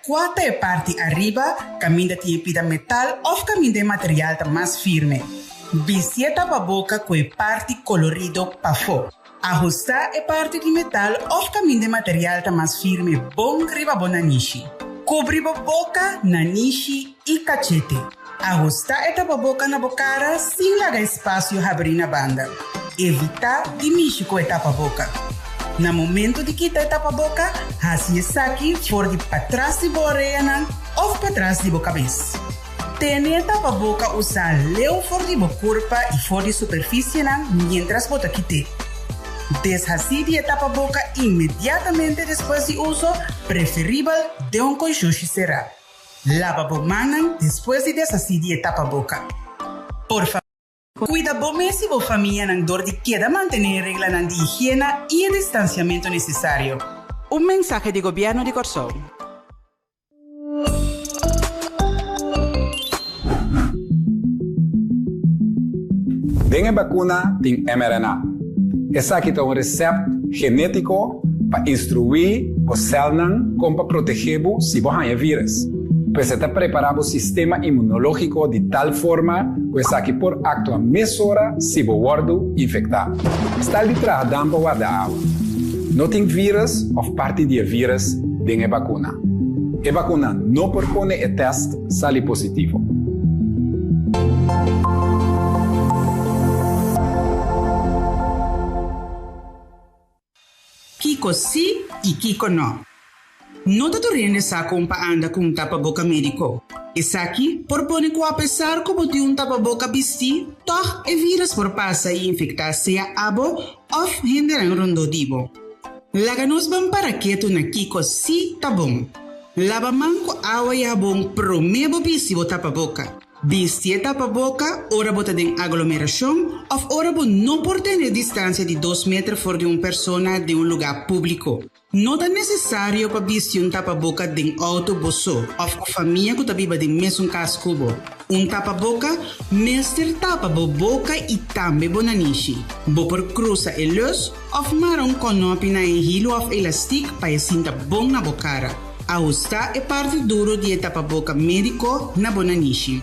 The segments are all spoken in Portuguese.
Quarta é parte arriba, caminho de pida metal ou caminho de material mais firme. Vestir tapa-boca com a parte colorido para fora. Ajustar a parte de metal ou caminho de material mais firme, bom riba bonanishi. Cobrir a boca, nanishi e cachete. Ajustar a tapa-boca na bocara sem largar espaço e abrir na banda. Evitar de mexer com a tapa-boca. No momento de quitar a tapa-boca, assim aqui for de para trás de boa orelha ou para trás de boa cabeça. Tenha tapa-boca usar leu for de boa corpo e for de superfície mientras bota quite. Deshacer de tapa-boca imediatamente depois de uso, preferível de coixuxi será. Lava a mão depois de deshacer de tapa-boca. Por favor, cuida bem se a família não dor de queda manter regras de higiene e distanciamento necessário. Mensaje do governo de Corsão. Dengue vacuna tem mRNA. Esse aqui é receito genético para instruir o célula como para proteger se você vírus. Pues está preparado o sistema imunológico de tal forma que esse aqui por actuar mesura se o guardo infectado. Está detrás da água da água. Não tem vírus ou parte de vírus dengue vacuna. A vacuna não propõe o teste sale positivo. Kiko sim e Kiko não. Não está tornando saco para andar com tapa-boca médico. Esse aqui propõe que apesar como de tapa-boca vestir, toch é vírus por passar e infectar seja abo ou generar rondodivo. Laganos bem para quieto na Kiko sim tá bom. Lava mão com água e sabão promebo visivo tapa-boca. Vestir tapa-boca, ora bota de aglomeração, ou ora bota não por ter distância de 2 metros fora de pessoa de lugar público. Não é necessário para vestir tapa-boca de autobus ou família que está viva de mesmo casco. Tapa-boca, mestre tapa a boca e também bonanishi. Bo por cruza e luz, ou marrom conopi na hilo ou elástico para sinta bom na bocara. Ajustar é parte duro de tapa-boca médico na bonanishi.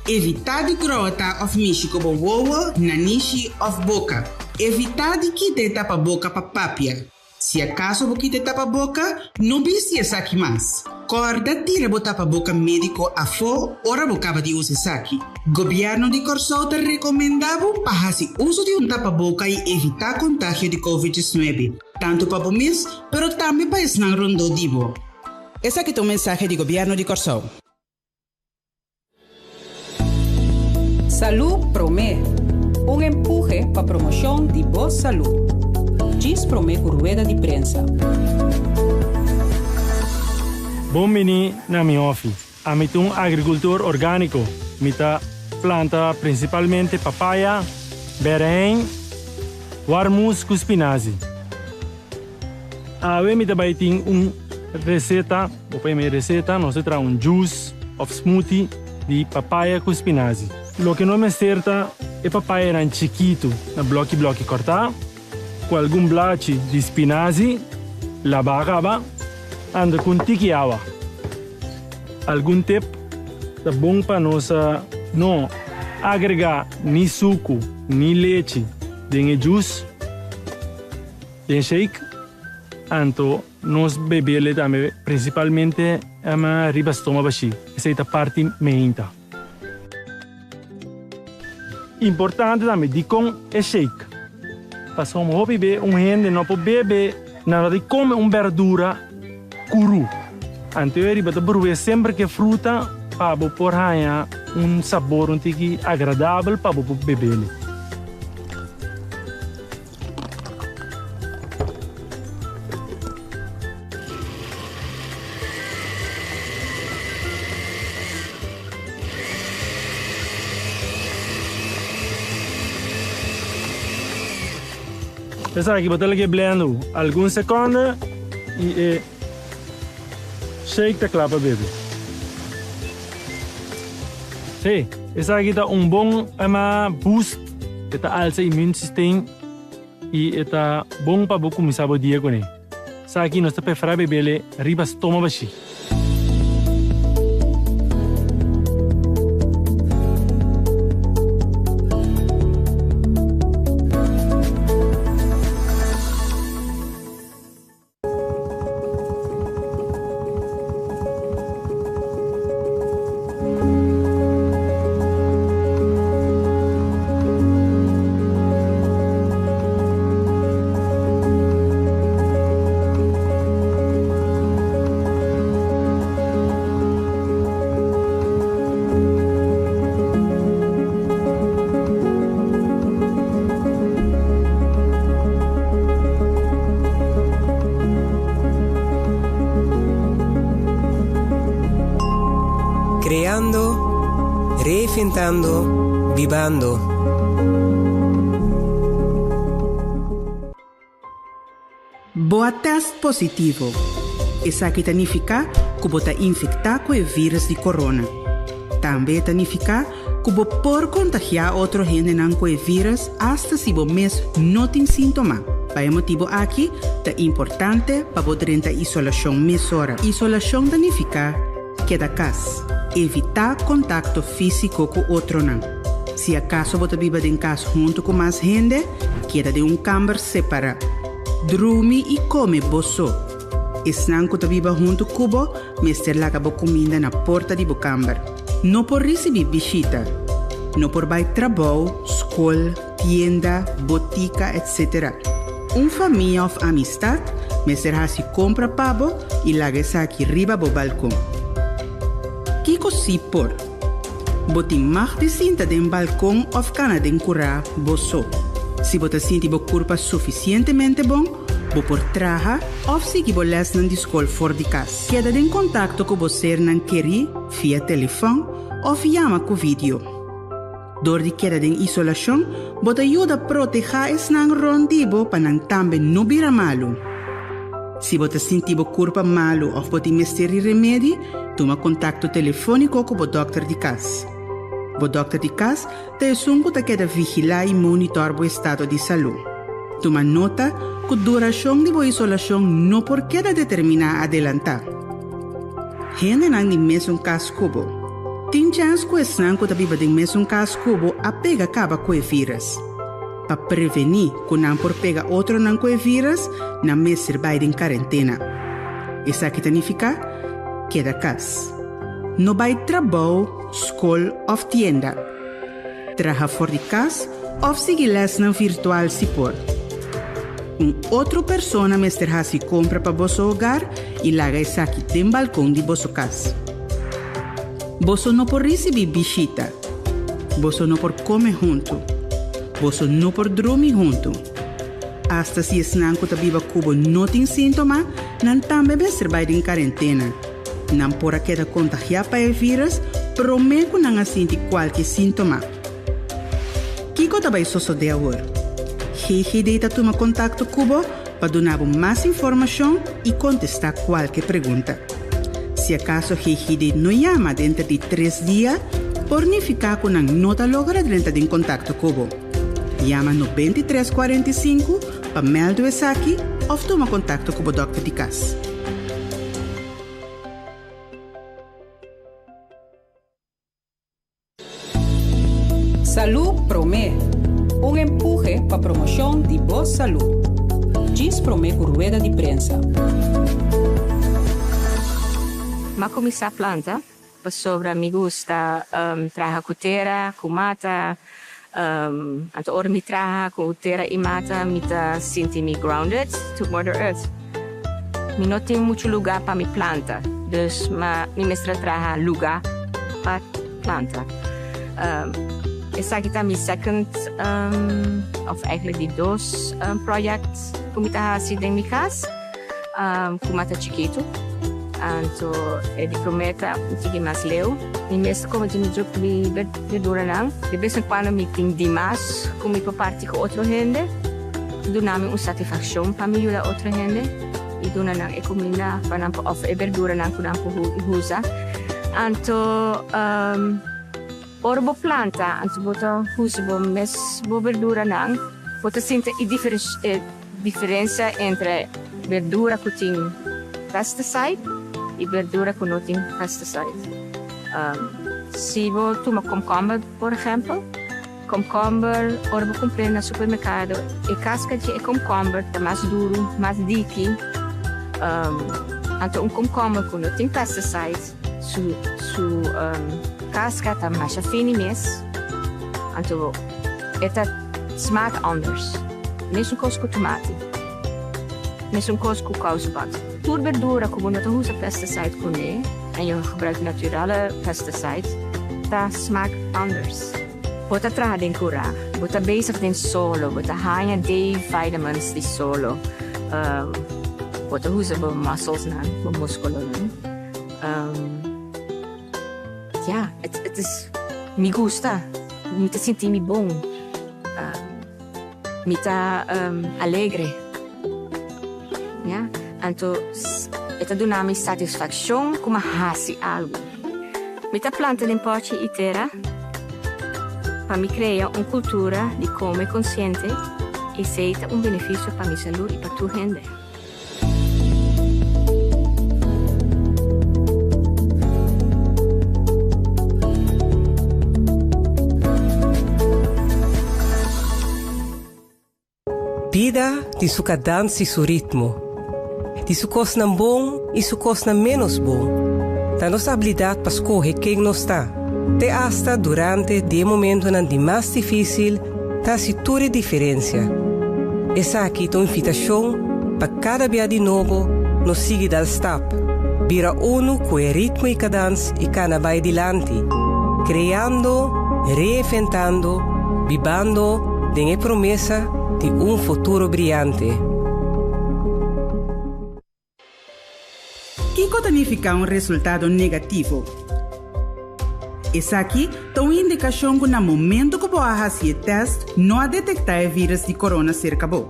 Evitar de grota of mishi como wowo, nanishi of boca. Evitar de quitar tapa-boca para papia. Se acaso você quitar tapa-boca, não precisa saque mais. Corda tira o tapa-boca médico a fora, ora bocava de usar saque. Governo de Corsão te recomendava para fazer uso de tapa-boca e evitar contágio de Covid-19. Tanto para o mês, mas também para esnar rondodivo. Esse aqui é o mensagem do governo de Corsão. Salud Promé, empuje para promoção de boa saúde. Diz Promé por rueda de prensa. Bom meni na minha office. A mim agricultor orgânico. Mita planta principalmente papaya, berém, warmus com spinazi. A mim também tem receita, nós temos juice of smoothie de papaya com spinazi. Lo que não me certa é papaya era chiquito, na bloque cortar, com algum blache de spinazi, lavar, anda com tiki água. Algum tempo, é bom para nós não agregar nem suco, nem leite, nem juice, nem shake, então nós bebemos também, principalmente a riba estômago baixi. Essa é a parte meinta. Importante também de com é shake. Passamos beber gente não pode beber nada de comer verdura cru. Então riba de beber sempre que fruta para por ganhar sabor agradável para beber. Essa aqui botar aqui blendo alguns segundos e shake tá claro para beber. Sim, essa aqui dá bom boost, está alça immune system e está bom para começar o dia com ele. Essa aqui nós está preferir beber riba estômago baixo. creando, reinventando, vivando. Boa teste positivo. Essa aqui significa que você está infectado com o vírus de corona. Também significa que você pode contagiar outra gente com o vírus até se você mesmo não tem sintoma. Por esse motivo aqui, é importante para você ter isolação mesora. Isolação significa que da casa, evitar contato físico com outro não. Se acaso você vive em casa junto com mais gente, queda de câmara separado. Dorme e come bosso. Esnan que vive junto com você, mester laga bo comida na porta de bo câmara. Não por receber visita. Não por vai trabalho, escola, tienda, botica, etc. Família ou amistad, mester hasi compra pabo e laga essa aqui riba bo balcão. Kiko si por. Boti mag de cinta den balcão ou cana den cura bosso. Se você sente que corpo suficientemente bom, você pode trabalhar ou seguir você les na escola fora de casa. Queda em contato com você não querer via telefone ou chama com vídeo. Door de queda em isolação, você ajuda a proteger esse não rondibo para não também não vira malo. Se você sente que corpo malo ou você mister remédio, toma contato telefônico com o doctor de casa. O doctor de casa te assunto que queda vigilar e monitorar o estado de saúde. Toma nota que a duração de a isolação não por queda determinar adelantar. Gente não tem mesmo caso cubo. Tem chance que esse não que vive em mesmo caso cubo a pega acaba com o vírus. Para prevenir que não por pega outro não com o vírus, não me vai em quarentena. Isso aqui significa queda casa. Não vai trabalho, escola ou tienda. Trabalha fora de casa ou seguir les na virtual se por. Outra pessoa mester se compra para vosso hogar e laga isso aqui tem balcão de vosso casa. Você não pode receber visita. Você não pode comer junto. Você não pode dormir junto. Hasta se esse não que vive cubo não tem sintoma, não também vai em quarentena. Não pode quedar contagiado para o vírus, promete que não sente qualquer sintoma. Kiko também sucede agora. GGD toma contato com você para dar mais informação e contestar qualquer pergunta. Se acaso GGD não chama dentro de 3 dias, pode ficar com uma nota logra dentro de contato com você. Chama no 2345 para meldar isso aqui ou toma contato com o doctor de casa. Salud Promé, empuje para promoção de boa saúde. Diz Promé por rueda de prensa. Ma começar a planta, sobre me gusta trabalhar com terra, com mata, anto ora me trabalhar com terra e mata, me tá sentindo grounded to Mother Earth. Me não tem muito lugar para me planta, dus me mestra trabalhar lugar para planta. Essa aqui está mijn second, of eigenlijk die doos project que está assim em minha casa, com mata chiquito. Então, ele promete que mais leu. E mesmo como de nos verdura não, de vez em quando me tem demais, como para parte com outra gente, dá-me uma satisfação para me ajudar outra gente e dá-me comida para of verdura não que não usa. Então, orbo planta, anto bota usa bo verdura não, bota sente a diferença entre verdura que tem pesticide e verdura que não tem pesticide. Se você toma cucumber, por exemplo, cucumber, orbo comprar no supermercado, a casca de cucumber está mais duro, mais dique. Então, cucumber que não tem pesticide, casca está mais fina mesmo. Então, esta smaakt anders. Mesmo coisa com tomate. Mesmo coisa com kousenbak. Tudo verdura que você não usa pesticide com ele, e você gebruikt naturale pesticide, está smaakt anders. Você trabalha em curar. Você bezig in solo. Você ganha D-vitamins de solo. Você usa para muscles, para músculo. het is me gusta. Me te sentir me bom. Me tá alegre. Então, esta dá me satisfação como hasi algo. Me tá planta em pote e terra para me criar uma cultura de comer consciente e ser um benefício para minha saúde e para tua gente. Vida tem sua dança e seu ritmo. Tem sua coisa bom e sua coisa menos bom. Da nossa habilidade para escolher quem nós está. Até hasta durante o momento de mais difícil, está se toda diferença. Essa aqui é uma invitação para cada dia de novo nos seguir dal step. Vira uno com o ritmo e cadência e cada vai adiante. Criando, reinventando, vivendo, tem a promessa de um futuro brilhante. Kiko significa resultado negativo. Essa aqui é uma indicação que no momento que você faz o teste, não há detectar o vírus de corona cerca de você.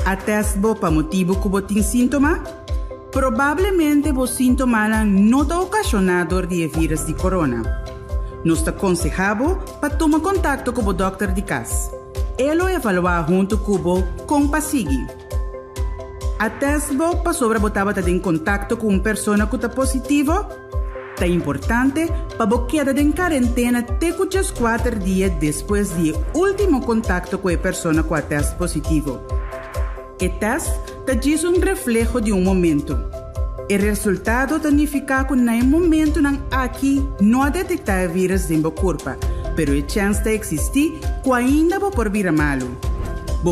A teste para motivo que você tem sintoma, provavelmente os sintomas não estão ocasionados de vírus de corona. Nós te aconselhamos para tomar contato com o doutor de casa. Ele evaluar junto com o com passigui. A teste para sobre botar em contato com uma pessoa que está positiva. É importante para você quedar em quarentena até 4 dias depois do último contato com a pessoa com a teste positivo. O teste diz reflexo de momento. O resultado significa que no momento aqui não há detectar vírus em seu corpo, mas a chance de existir que ainda por vir malo.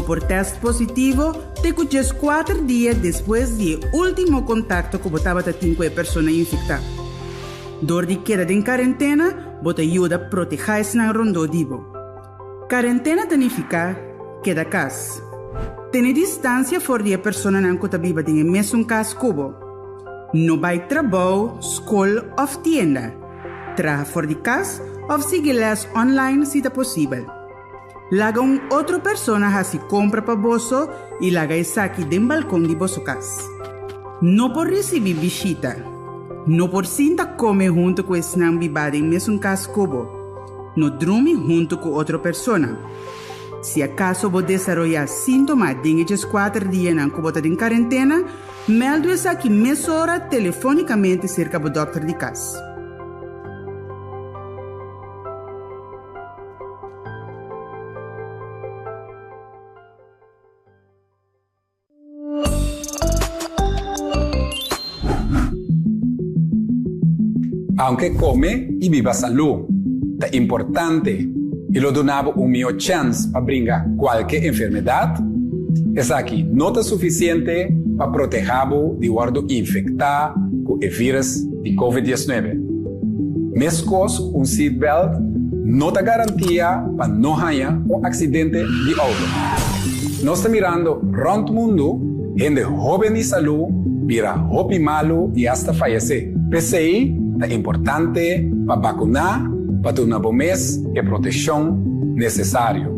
Por teste positivo, te 4 dias depois do último contato que você tem com a pessoa infectada. Door die queda em quarentena, você ajuda a proteger-se na rondodivo. Quarentena significa queda casa. Tem distância fora da pessoa que está viva em mesmo casa cubo. Não vai trabalho, escola ou tienda. Traga fora de casa ou siga les online se é possível. Laga outra pessoa a se compra para você e laga isso aqui do balcão de vossa casa. Não por receber visita. Não por sinta comer junto com esse não bibado em mesmo caso cubo. Não dorme junto com outra pessoa. Se acaso você desenvolver sintomas de 4 dias na cubo em quarentena, melde-se aqui meia hora telefonicamente cerca do doutor de casa. Aunque come y viva salud, es importante y lo donamos un mejor chance para brincar cualquier enfermedad. Es aquí no es suficiente para protegerlo de guardo infectado con el virus de COVID-19. Mescos un seatbelt no te garantía para no haya un accidente de auto. No está mirando rond mundo, gente joven y salud, vira joven malo y hasta fallecer. PCI é importante para vacunar, para dar uma boa e proteção necessária.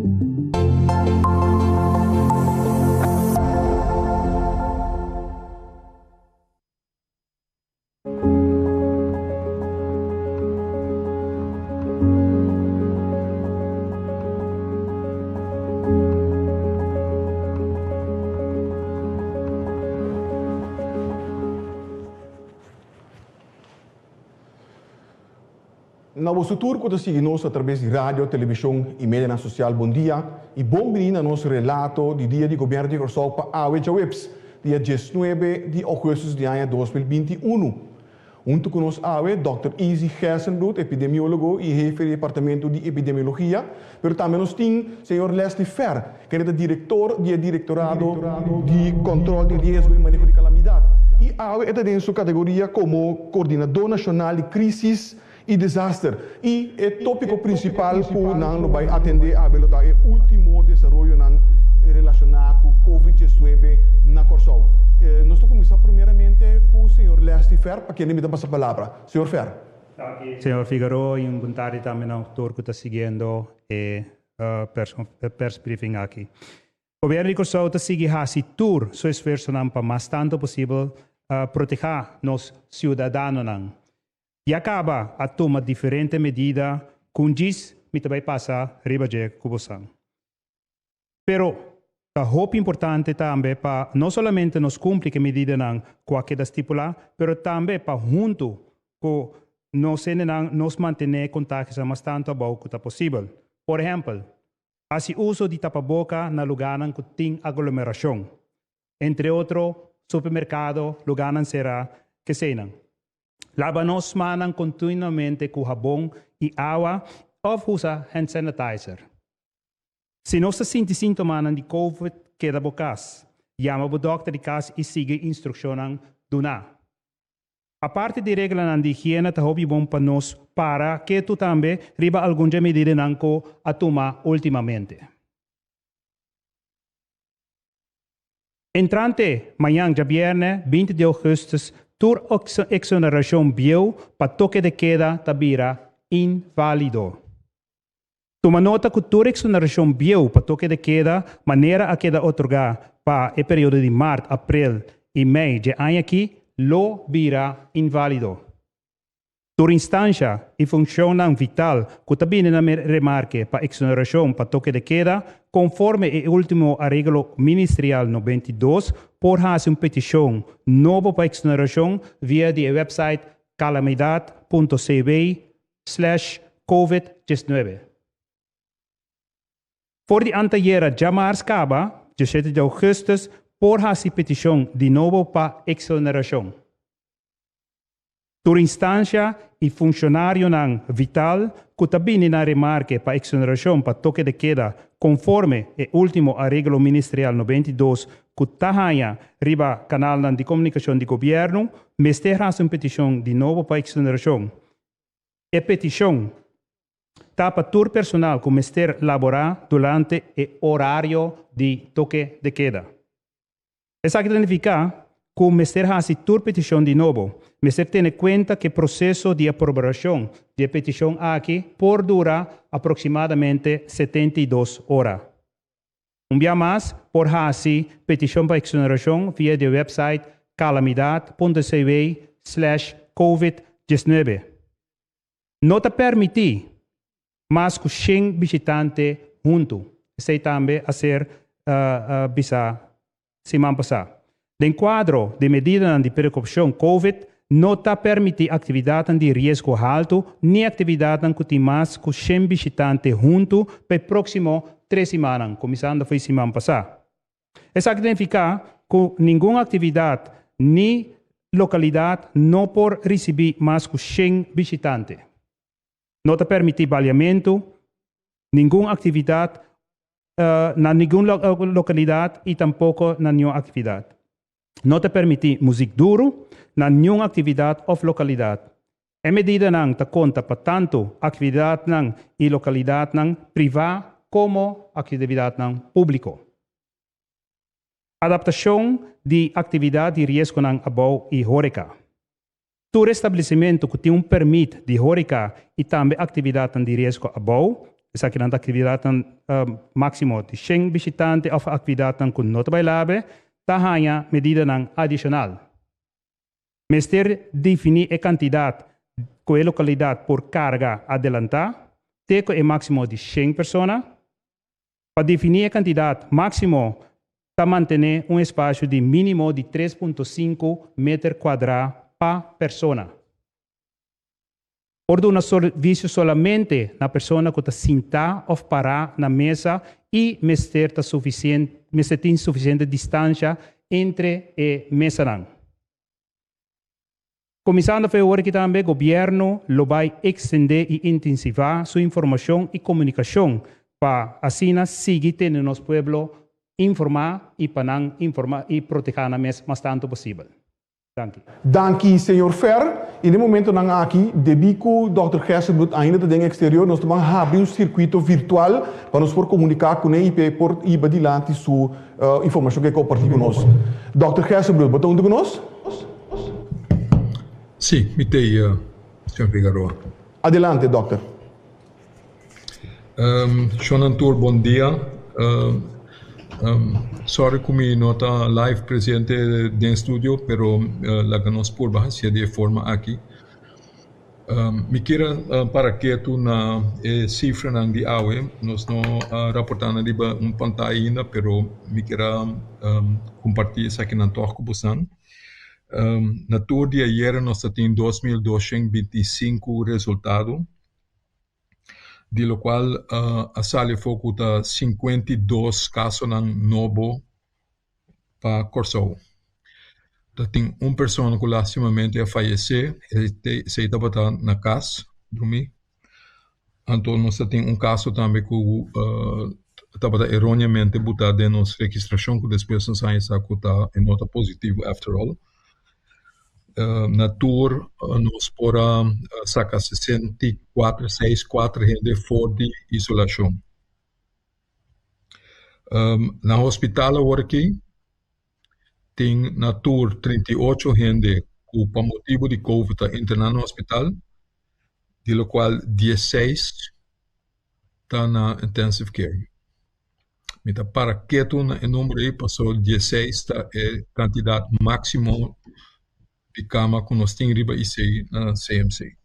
Na vosso tour, que seguimos através de rádio, televisão e mídia social, bom dia e bem-vindo a nosso relato do dia de governo de Corsol para AWE Jawips, dia 19 de agosto de ano 2021. Junto com nós, AWE, Dr. Easy Gersenbrood, epidemiólogo e jefe do departamento de epidemiologia, mas também nós temos o Sr. Leslie Fer, que é o diretor do Diretorado de Controle de Risco e Manejo de Calamidade. E AWE está em sua categoria como Coordenador Nacional de Crises e desastre. E o tópico principal que não vai atender a velocidade é o último desenvolvimento relacionado com COVID-19 na Corsol. Nós vamos começar primeiramente com o Sr. Leslie Fer, para quem me dá essa palavra. Sr. Fer. Señor Figueroa, y un voluntario también autor que está siguiendo persbriefing aquí. O governo di Kosovo sigue a tour su esfuerzo para más tanto posible proteger nos ciudadanos. Y acaba a tomar diferentes medidas con gis mita vai passar ribaje kubosan. Pero a hope importante também para não somente nos cumprir que medida não qualquer estipular, pero também para junto com nos manter contatos mais tanto bom quanto possível. Por exemplo, assim uso de tapaboca na lugar que tem aglomeração. Entre outros, supermercado, lugar será que sejam. Lava-nos manos continuamente com sabão e água ou usa hand sanitizer. Se não se sente sintomas de COVID, queda bocas. Chama o doctor de casa e siga instruções do na. A parte de regras de higiene, é bom para nós para que tu também riba alguma medida nanco a tomar ultimamente. Entrante, amanhã, dia viernes, 20 de agosto, tur exoneração bio para toque de queda tabira inválido. Toma nota que tur exoneração bio para toque de queda, maneira a queda otorgar para o período de março, abril e maio de ano aqui, lo vira inválido. Tur instância e função vital que também na remarque para exoneração para toque de queda, conforme o último arreglo ministerial 92, por fazer uma petição nova para exoneração via o website calamidade.cb/COVID-19. Por de anteayer, já março acaba, 17 de agosto, por fazer petição de novo para exoneração. Por instância e funcionário vital, que também na remarque para exoneração para toque de queda, conforme o último arreglo ministerial 92, que tahanha riba canal de comunicação de governo, mestre faz uma petição de novo para exoneração. E petição está para todo personal que mestre laborar durante o horário de toque de queda. Isso significa que o mestre faz toda petição de novo. Mestre tem em conta que o processo de aprovação de petição aqui por durar aproximadamente 72 horas. Dia mais, por fazer petição para exoneração via o website calamidade.cb/COVID-19. Não te permite mas que 100 visitantes juntos. Isso também a ser bisa semana passada. De quadro de medida de precaução COVID, não está permite atividade de risco alto, nem atividade que tem mais que 100 visitantes juntos para o próximo 3 semanas, começando a semana passada. Isso significa que nenhuma atividade nem localidade não pode receber mais que 100 visitantes. Não te permite baleamento, nenhuma atividade na nenhuma localidade e tampouco na nenhuma atividade. Não te permite música duro na nenhuma atividade ou localidade. É medida não te conta para tanto atividade não e localidade não privada como atividade não público. Adaptação de atividade de risco não abau e horeca. Todo estabelecimento que tem permite de horeca e também atividade de risco abau, essa que é a atividade máximo de 100 visitantes ou atividade que não vai lá, tahanha medida não adicional. Mestre definir a quantidade que a localidade por carga adelantar, teco é máximo de 100 pessoas. Para definir a quantidade máximo, está manter um espaço de mínimo de 3,5 metros quadrados para persona. Ordena serviço somente na pessoa que está sentada ou parar na mesa e mestre tem suficiente distância entre a mesa. Começando a fazer que também o governo vai extender e intensificar sua informação e comunicação para assim seguir tendo nosso povo informar e para informar e proteger na mesa mais tanto possível. Dank senhor Fer. E no momento nang aqui, debico Dr. Gersenbloed ainda está dentro exterior, nós vamos abrir um circuito virtual para nós poder comunicar com ele por ibadilante sua informação que compartilha conosco. Dr. Gersenbloed, botão de conosco? Sim, mitei Senhor Figueroa. Adelante, doctor. Shonan bom dia. Sorry que me nota live presente de estúdio, pero la que nos por baixar de forma aqui. Me queira para que tu na cifra nang di awe, nós não reportando ali pantalla ainda, pero me queira compartilhar isso aqui na torco busan. Na tour de ayer nós temos 2.225 resultado, de lo qual a sala foco tá 52 casos nang novo para Corsou. Tem uma pessoa que lastimamente a falecer, se estava na casa, dormir. Então, nós temos caso também que estava erroneamente botado em nossa registração, que depois nós está em nota positiva, after all. Na tour, nós podemos sacar 64 gente fora de isolação. Na hospital, agora aqui, tem na tour 38 gente que, por motivo de Covid, está internado no hospital, de lo qual 16 está na intensive care. Mita para que tu na número aí passou 16 está a quantidade máxima de cama que nós temos riba ICI na CMC.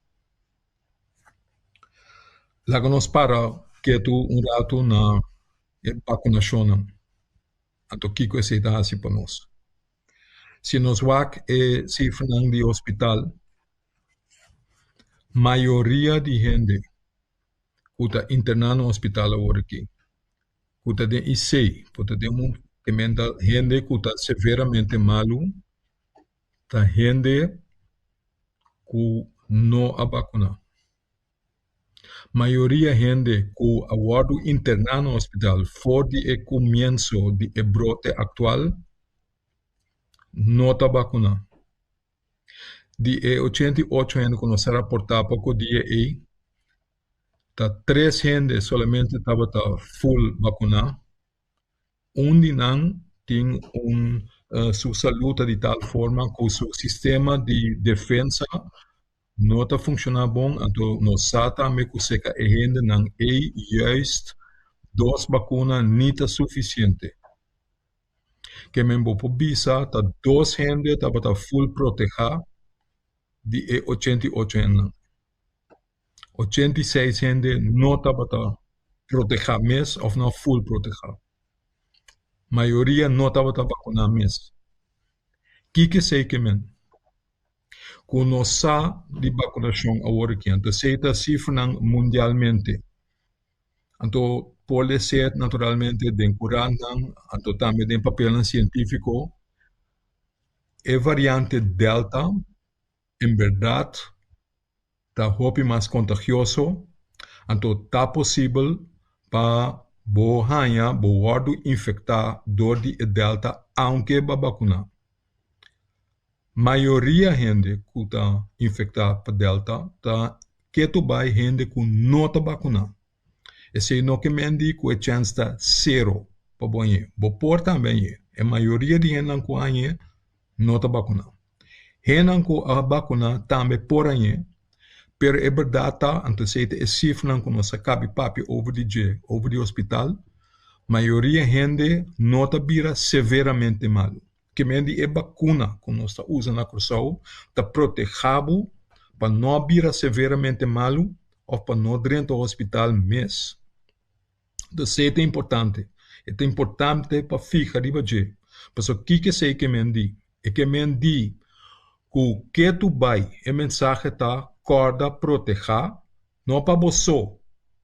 Lá que nós para que tu rato na vacunação, então o que é esse assim para nós? Se nós vamos cifra de hospital, maioria de gente que está internada no hospital agora aqui, que está de IC, que está de gente que está severamente malo, está gente que não a vacuna. Maioria gente que agora internada no hospital, fora do começo do brote atual, não está vacunado. De 88 gente que nós reportamos pouco dia aí, tá 3 gente solamente estava full vacunado. De não tem sua saúde de tal forma que o seu sistema de defesa não está funcionando bom, então nós sabemos que seca a gente não é justo 2 vacinas não está suficiente. Que me vou bisa tá 2 gente estava full protegida de 88 gente. 86 gente não estava protegida mesmo ou não full protegida. Maioria não estava vacunada mesmo. Que sei que men? Com nossa de vacunação agora aqui, então se está cifra mundialmente. Então pode ser naturalmente de curanda, então também de papel científico, a variante Delta, em verdade, está muito mais contagioso, então está possível para bohanha, boardo infectar dor de Delta, aunque ba vacuna. Maioria gente que está infectada por Delta, está que tu vai gente que não está vacunada. Esse não que me diz que a chance está 0 para banhar. Por também a maioria de gente que não está vacunada. Gente que a vacuna também por aí, pero é verdade, então se é cifra que nós acaba papi over de hospital, maioria gente não está vira severamente mal. Que me diz é vacuna que nós está usando na Corsou, está protegido para não vira severamente mal ou para não dentro do hospital mesmo. Então, isso é importante. É importante para ficar de baixo. Mas o que sei que me diz? É que me diz que o que tu vai, a mensagem está corda proteger, não para você,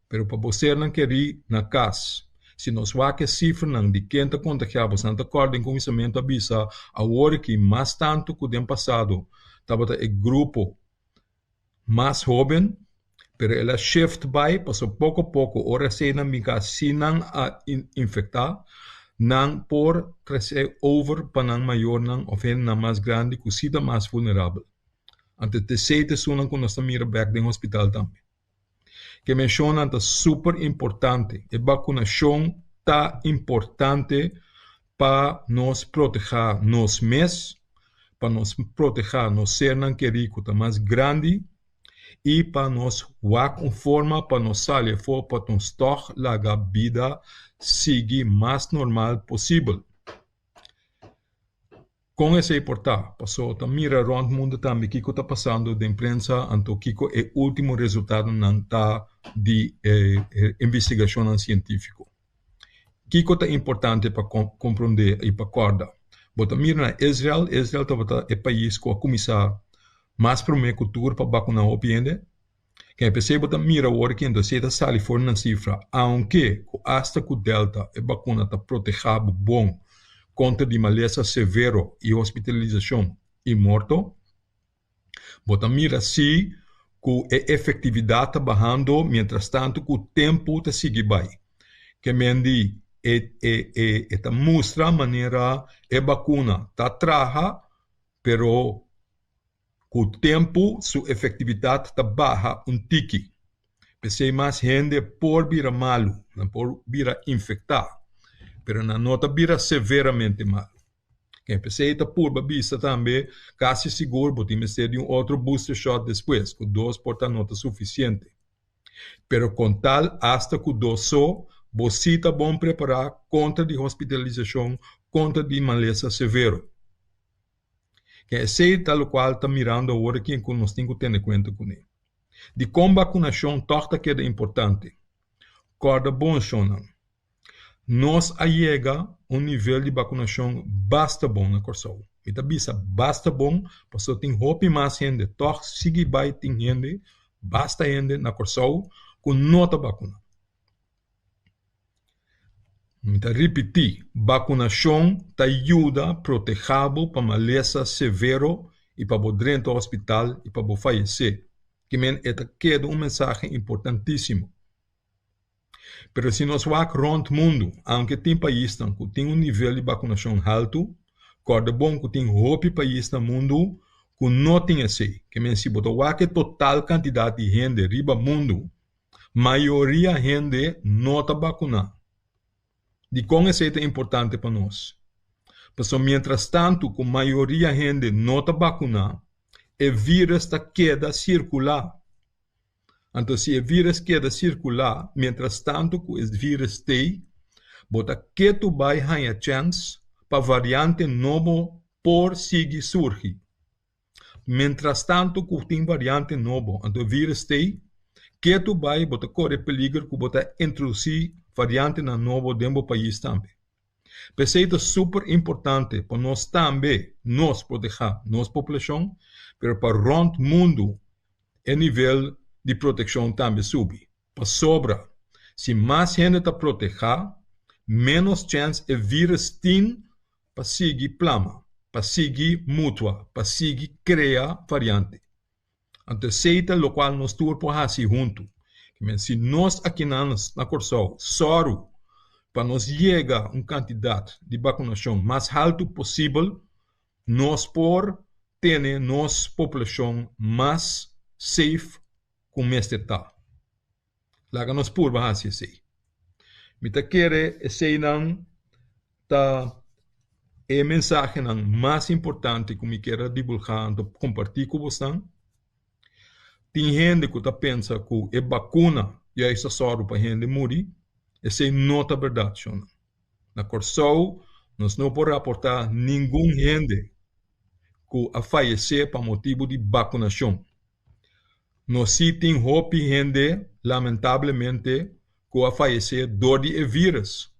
mas para você não querer na casa. Se nós vamos que cifra de quem está contagiado, você não corda em conhecimento avisa, agora que mais tanto que o ano passado, estava o grupo mais jovem, pero ela shift by, passou pouco a pouco, ora se não me se não a infectar, não por crescer over para não maior, não, ou não mais grande, que se mais vulnerável. Ante te seite sunan que nós estamos ir back no hospital também. Que menciona é super importante. A vacunação está importante para nos proteger nós mesmos, para nos proteger nos ser não querido, mais grande, e para nós wak forma para nós sair for para nós toch a vida seguir mais normal possível. Com esse importar, passou a mira rond mundo também que está passando de imprensa, anto que é o último resultado de investigação científica. Que é importante para compreender e para acordar. Bota mira na Israel está é o país que começar mais para uma cultura para vacinar o paciente. Que pensei bota mira agora que ainda se está sali fora na cifra, aunque hasta que o delta é vacuna está protegendo bom contra de maleza severo e hospitalização e morto, bota mira se que a efetividade está bajando, mientras tanto que o tempo está seguindo bem. Que mendi está mostra a maneira a vacuna está traja, pero com o tempo sua efetividade está baixa tique. Pensei mais gente por vir malo, não por vir infectar. Pero na nota vira severamente mal. Quem pensei está por vista também, quase seguro, podemos ter de outro booster shot depois, com 2 porta nota suficiente. Pero com tal, hasta que 2 só, você está bom preparar contra de hospitalização, contra de maleza severo. Quem sei tal qual está mirando agora quem nós temos que ter conta com ele. De com vacunação, torta que é importante. Corda bom, Shonan. Nós chega nível de vacunação basta bom na Corsol. E também basta bom, porque tem hope mais gente, toch sigue vai tem gente, basta gente na Corsol com nota vacuna. Então, repetir, vacunação te ajuda a proteger para maleza severo e para o drento ao hospital e para o falecer. Que é um mensagem importantíssimo. Pero se nós vamos rond mundo, aunque tem países que tem nível de vacunação alto, corda bom que tem outro país no mundo que não tem esse, que se botar que total quantidade de gente riba mundo, maioria gente não está vacunada. De como esse é importante para nós. Porque mientras tanto, com maioria gente não está vacunada, o vírus está queda circular. Então, se o vírus queda circular, mientras tanto que o vírus tem, bota que tu vai ganhar chance para variante novo por seguir surgir. Mientras tanto que tem variante novo, então o vírus tem, que tu vai bota correr peligro que bota introduzir variante na novo dentro do país também. Pensei que é super importante para nós também, nós proteger nossa população, mas para rond mundo, o nível de proteção também sube. Para sobra, se mais gente está protegida, menos chance o vírus tem para seguir plama, para seguir mútua, para seguir criar variante. Então, seita o qual nós temos por fazer junto. Se nós aqui na Corsol, soro, para nós chegar a uma quantidade de vacunação mais alta possível, nós por ter nossa população mais safe com este tal. Laga nós por fazer isso. Mita quer esse não tá a mensagem mais importante que me quero divulgar, compartilhar com vocês. Tem gente que pensa que a vacuna já está só para gente morrer. Essa não é verdade. Na Corsol, nós não podemos reportar nenhum gente que a falecer por motivo de vacunação. Nós sim temos gente, lamentavelmente, que a falecer dor de vírus.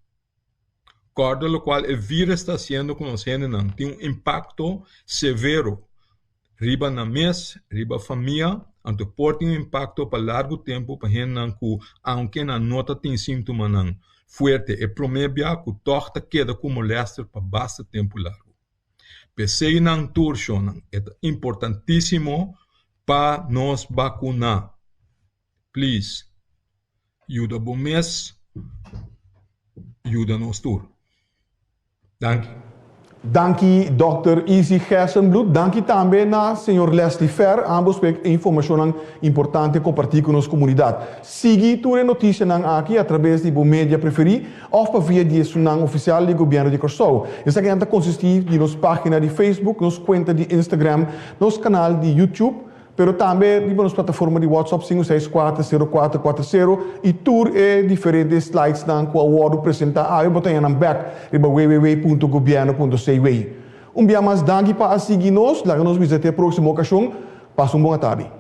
Corda lo qual o vírus está sendo com nós gente não tem um impacto severo. Riba na mês, riba família, então pode ter um impacto para largo tempo para gente não que, aunque na nota tem sintoma não forte, é promédia que torta queda com moléstia para bastante tempo largo. Pensei não turco não é importantíssimo para nos vacunar. Please, ajuda bom mês, ajuda nos tur. Dank. Dankie Dr. Easy Gersenbloed. Dankie também na Sr. Leslie Fer. Ambos informação importante compartilhar com nossa comunidade. Siga toda a notícia aqui através de mídia preferida ou via de sunang oficial do governo de Corsol. Essa aqui consiste de nossa página de Facebook, nossa conta de Instagram, nosso canal de YouTube. Pero também riba nos plataforma de WhatsApp 5640440 e tour diferentes slides dan com o word apresentar aí botem na back riba www.governo.cw. Dia mais danke para seguir nos, lá nos visite a próxima ocasião. Passa uma boa tarde.